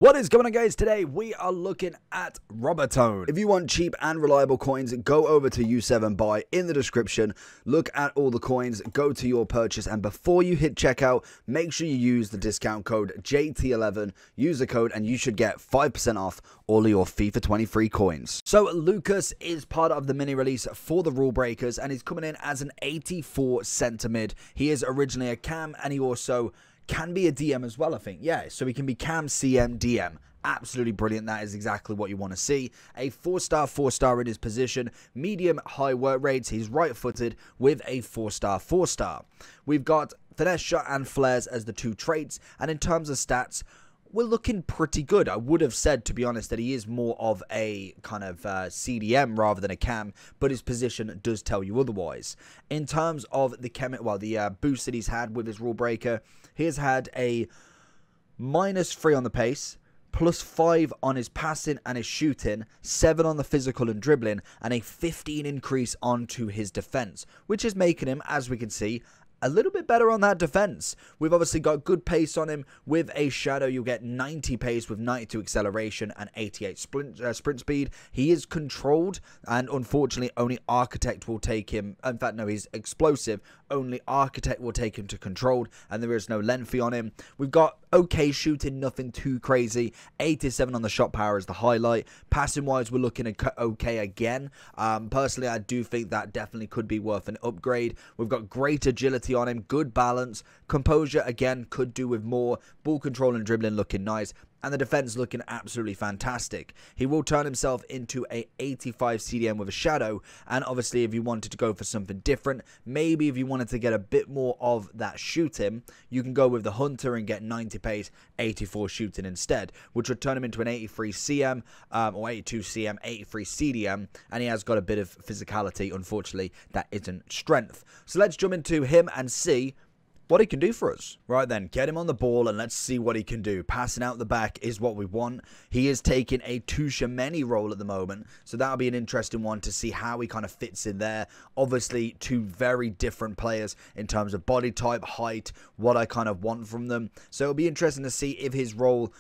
What is going on, guys? Today we are looking at Robertone. If you want cheap and reliable coins, go over to U7Buy in the description. Look at all the coins, go to your purchase, and before you hit checkout, make sure you use the discount code JT11. Use the code and you should get 5% off all of your FIFA 23 coins. So Lucas is part of the mini release for the Rule Breakers and he's coming in as an 84 centre mid. He is originally a cam and he also can be a DM as well, I think. Yeah, so he can be cam, CM, DM. Absolutely brilliant. That is exactly what you want to see. A 4-star in his position. Medium high work rates. He's right-footed with a 4-star. We've got finesse shot and flares as the two traits. And in terms of stats, we're looking pretty good. I would have said, to be honest, that he is more of a kind of CDM rather than a cam, but his position does tell you otherwise. In terms of the boost that he's had with his Rule Breaker, he has had a -3 on the pace, +5 on his passing and his shooting, 7 on the physical and dribbling, and a 15 increase onto his defense, which is making him, as we can see, a little bit better on that defense. We've obviously got good pace on him. With a shadow, you'll get 90 pace with 92 acceleration and 88 sprint speed. He is controlled, and unfortunately, only Architect will take him. In fact, no, he's explosive. Only Architect will take him to controlled, and there is no lengthy on him. We've got okay shooting, nothing too crazy. 87 on the shot power is the highlight. Passing wise, we're looking at okay again. Personally, I do think that definitely could be worth an upgrade. We've got great agility on him, good balance. Composure, again, could do with more. Ball control and dribbling looking nice. And the defense looking absolutely fantastic. He will turn himself into a 85 CDM with a shadow. And obviously, if you wanted to go for something different, maybe if you wanted to get a bit more of that shooting, you can go with the Hunter and get 90 pace, 84 shooting instead, which would turn him into an 83 CM, or 82 CM, 83 CDM. And he has got a bit of physicality. Unfortunately, that isn't strength. So let's jump into him and see what he can do for us. Right then, get him on the ball and let's see what he can do. Passing out the back is what we want. He is taking a Tuchemeni role at the moment, so that'll be an interesting one to see how he kind of fits in there. Obviously, two very different players in terms of body type, height, what I kind of want from them. So it'll be interesting to see if his role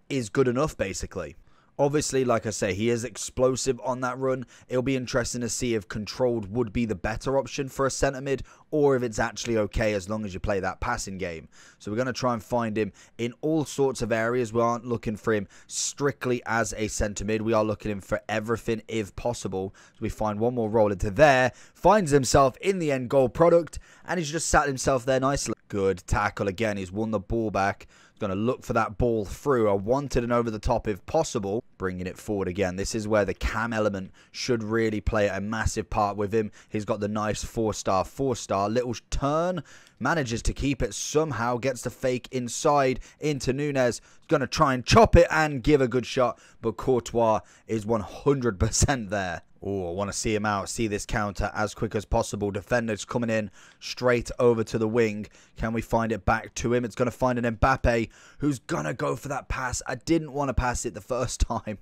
is good enough, basically. Obviously, like I say, he is explosive on that run. It'll be interesting to see if controlled would be the better option for a centre mid, or if it's actually okay as long as you play that passing game. So we're going to try and find him in all sorts of areas. We aren't looking for him strictly as a centre mid. We are looking him for everything if possible. So we find one more roll into there. Finds himself in the end goal product, and he's just sat himself there nicely. Good tackle again. He's won the ball back. Going to look for that ball through. I wanted an over the top if possible. Bringing it forward again. This is where the cam element should really play a massive part with him. He's got the nice 4-star. Little turn. Manages to keep it somehow. Gets the fake inside into Nunez. Going to try and chop it and give a good shot. But Courtois is 100% there. Oh, I want to see him out. See this counter as quick as possible. Defenders coming in straight over to the wing. Can we find it back to him? It's going to find an Mbappe who's going to go for that pass. I didn't want to pass it the first time.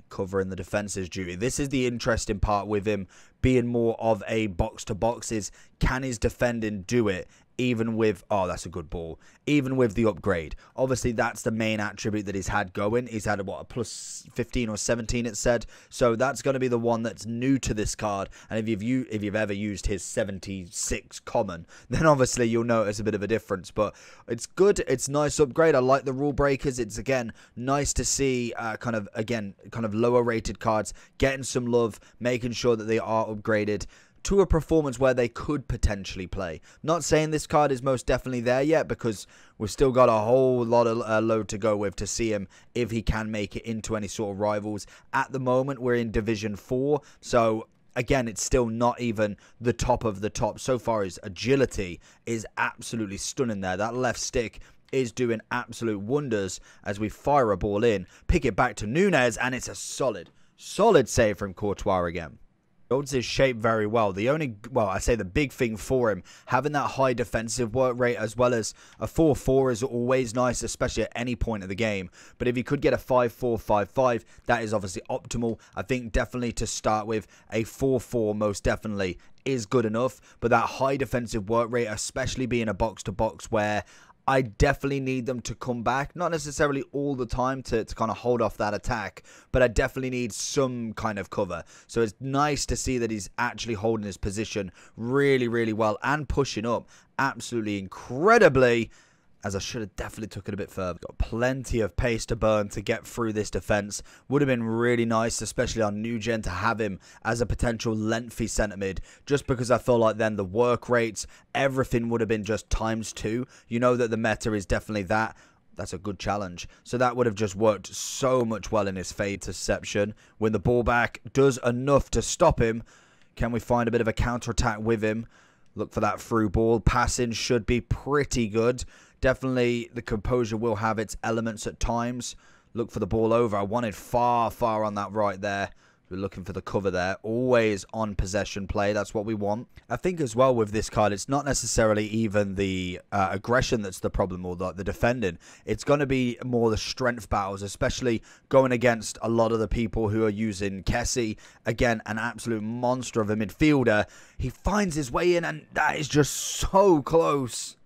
Covering the defense's duty. This is the interesting part with him being more of a box-to-box is, can his defending do it? Even with, oh, that's a good ball. Even with the upgrade. Obviously, that's the main attribute that he's had going. He's had, what, a +15 or 17, it said. So that's going to be the one that's new to this card. And if you've ever used his 76 common, then obviously you'll notice a bit of a difference. But it's good. It's a nice upgrade. I like the Rule Breakers. It's, again, nice to see kind of lower rated cards getting some love, making sure that they are upgraded to a performance where they could potentially play. Not saying this card is most definitely there yet, because we've still got a whole lot of load to go with to see him if he can make it into any sort of rivals. At the moment, we're in Division 4, so again, it's still not even the top of the top. So far, his agility is absolutely stunning there. That left stick is doing absolute wonders as we fire a ball in, pick it back to Nunez, and it's a solid save from Courtois again. Holds his shape very well. The only, well, I say the big thing for him, having that high defensive work rate as well as a 4-4 is always nice, especially at any point of the game. But if you could get a 5-4, 5-5, that is obviously optimal. I think definitely to start with, a 4-4 most definitely is good enough. But that high defensive work rate, especially being a box-to-box where I definitely need them to come back. Not necessarily all the time to kind of hold off that attack, but I definitely need some kind of cover. So it's nice to see that he's actually holding his position really, really well and pushing up absolutely incredibly, as I should have definitely took it a bit further. Got plenty of pace to burn to get through this defense. Would have been really nice, especially on new gen, to have him as a potential lengthy centre mid, just because I feel like then the work rates, everything would have been just ×2. You know that the meta is definitely that. That's a good challenge. So that would have just worked so much well in his fade. Interception. Win the ball back. Does enough to stop him. Can we find a bit of a counter-attack with him? Look for that through ball. Passing should be pretty good. Definitely the composure will have its elements at times. Look for the ball over. I wanted far, far on that right there. We're looking for the cover there. Always on possession play. That's what we want. I think as well with this card, it's not necessarily even the aggression that's the problem or the defending. It's going to be more the strength battles, especially going against a lot of the people who are using Kessie. Again, an absolute monster of a midfielder. He finds his way in, and that is just so close.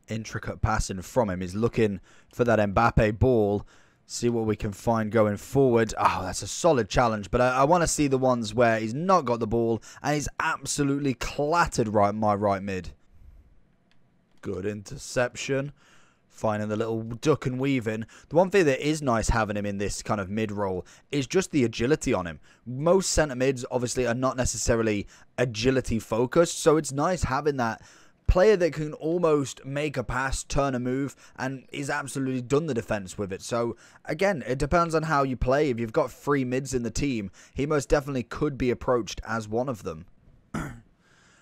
Intricate passing from him. He's looking for that Mbappe ball. See what we can find going forward. Oh, that's a solid challenge. But I want to see the ones where he's not got the ball and he's absolutely clattered my right mid. Good interception. Finding the little duck and weaving. The one thing that is nice having him in this kind of mid role is just the agility on him. Most centre mids obviously are not necessarily agility focused. So it's nice having that player that can almost make a pass, turn a move, and is absolutely done the defense with it. So again, it depends on how you play. If you've got 3 mids in the team, he most definitely could be approached as one of them.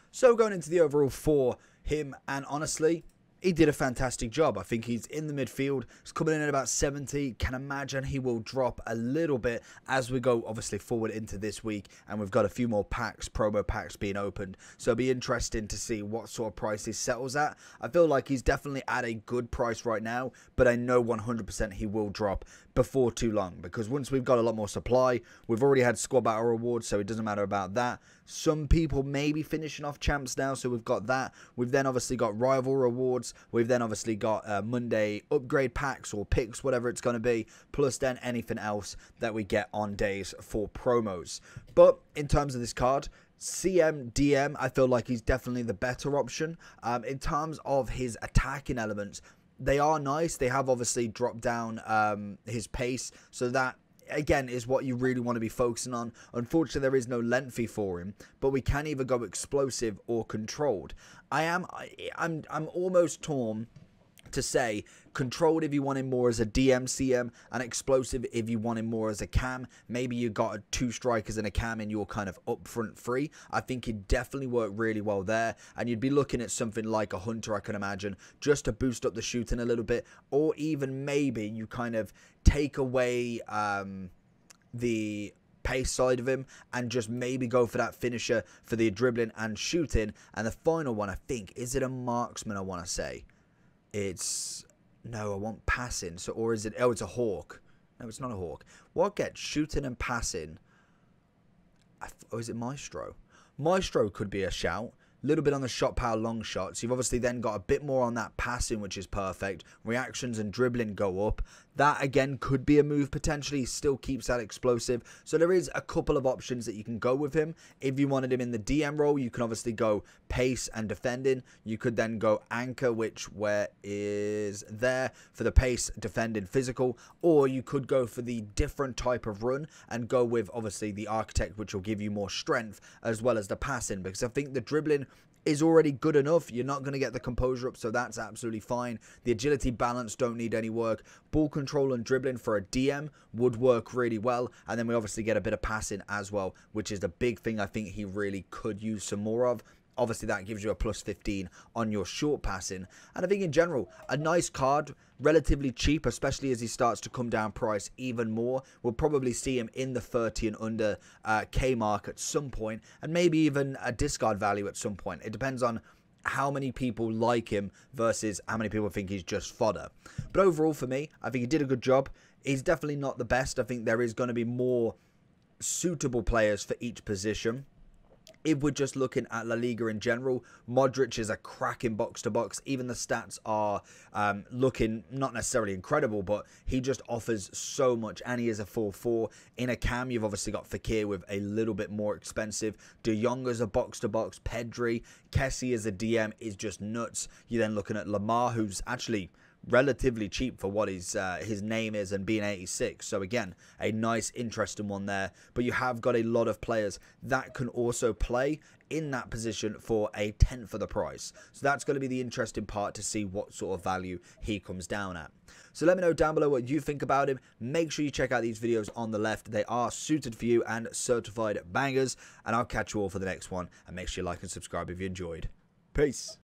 So going into the overall for him, and honestly, he did a fantastic job. I think he's in the midfield. He's coming in at about 70. Can imagine he will drop a little bit as we go, obviously, forward into this week. And we've got a few more packs, promo packs being opened. So it'll be interesting to see what sort of price he settles at. I feel like he's definitely at a good price right now. But I know 100% he will drop before too long. Because once we've got a lot more supply, we've already had squad battle rewards. So it doesn't matter about that. Some people may be finishing off champs now. So we've got that. We've then obviously got rival rewards. We've then obviously got Monday upgrade packs or picks, whatever it's going to be, plus then anything else that we get on days for promos. But in terms of this card, CM, DM, I feel like he's definitely the better option. In terms of his attacking elements, they are nice. They have obviously dropped down his pace, so that again is what you really want to be focusing on. Unfortunately, there is no lengthy for him, but we can either go explosive or controlled. I'm almost torn to say controlled if you want him more as a DM CM, and explosive if you want him more as a cam. Maybe you got 2 strikers and a cam in your kind of upfront 3. I think he'd definitely work really well there, and you'd be looking at something like a Hunter, I can imagine, just to boost up the shooting a little bit, or even maybe you kind of take away the pace side of him and just maybe go for that finisher for the dribbling and shooting. And the final one, I think, is it a marksman? I want to say it's no, I want passing. So, or is it? Oh, it's a hawk. No, it's not a hawk. What gets shooting and passing? Oh, is it Maestro? Maestro could be a shout. Little bit on the shot power long shots. You've obviously then got a bit more on that passing, which is perfect. Reactions and dribbling go up. That again could be a move potentially. He still keeps that explosive. So there is a couple of options that you can go with him. If you wanted him in the DM role, you can obviously go pace and defending. You could then go anchor, which where is there for the pace, defending, physical. Or you could go for the different type of run and go with obviously the architect, which will give you more strength as well as the passing. Because I think the dribbling is already good enough. You're not going to get the composure up, so that's absolutely fine. The agility balance don't need any work. Ball control and dribbling for a DM would work really well. And then we obviously get a bit of passing as well, which is the big thing I think he really could use some more of. Obviously, that gives you a plus 15 on your short passing. And I think in general, a nice card, relatively cheap, especially as he starts to come down price even more. We'll probably see him in the 30 and under K mark at some point, and maybe even a discard value at some point. It depends on how many people like him versus how many people think he's just fodder. But overall, for me, I think he did a good job. He's definitely not the best. I think there is going to be more suitable players for each position. If we're just looking at La Liga in general, Modric is a cracking box-to-box. Even the stats are looking not necessarily incredible, but he just offers so much, and he is a 4-4. In a cam, you've obviously got Fekir with a little bit more expensive. De Jong as a box-to-box. Pedri. Kessie as a DM is just nuts. You're then looking at Lamar, who's actually relatively cheap for what his name is and being 86. So again, a nice interesting one there, but you have got a lot of players that can also play in that position for a tenth of the price. So that's going to be the interesting part to see what sort of value he comes down at. So let me know down below what you think about him. Make sure you check out these videos on the left. They are suited for you and certified bangers, and I'll catch you all for the next one, and make sure you like and subscribe if you enjoyed. Peace.